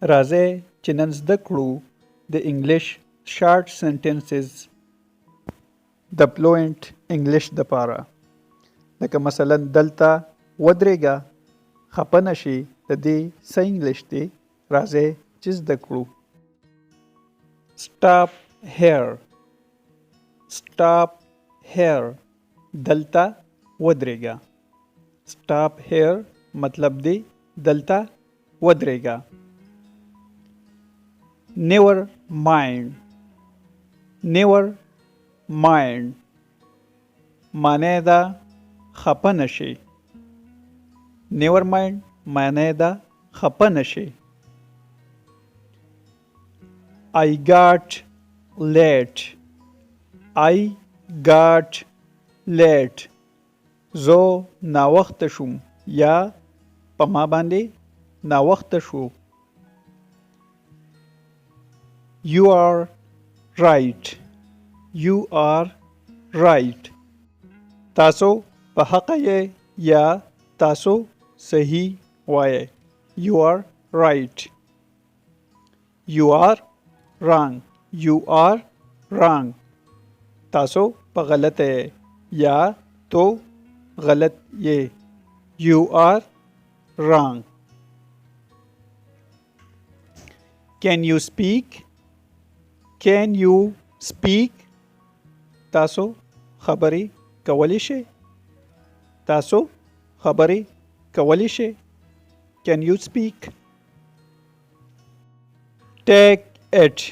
راځئ چې نن زده کړو د انګلیش شارټ سنټنسز د فلوئنټ انګلیش دپاره. لکه مثلا دلته ودرېږه، خفه نه شي، د دې څه انګلیش دی؟ راځئ چې زده کړو. Stop here. Stop here. دلته ودرېږه. Stop here مطلب دی دلته ودرېږه. Never mind. Never mind معنی ده خفه نشي. Never mind معنی ده خفه نشي. I got late. I got late. زه ناوخته شوم یا په ما باندې ناوخته شو. You are right. You are right. تاسو په حق یې یا تاسو صحیح وایې. You are right. You are wrong. You are wrong. تاسو په غلط یې یا تو غلط یې. You are wrong. Can you speak? Can you speak? تاسو خبرې کولی شئ. تاسو خبرې کولی شئ. Can you speak? Take it.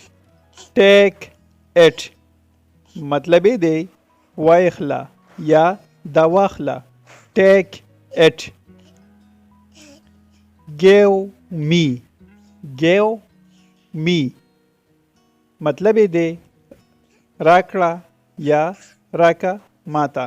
Take it مطلب یې دی واخله یا دا واخله. Take it. Give me. Give me مطلب یې دی راکړه یا راکه ماته.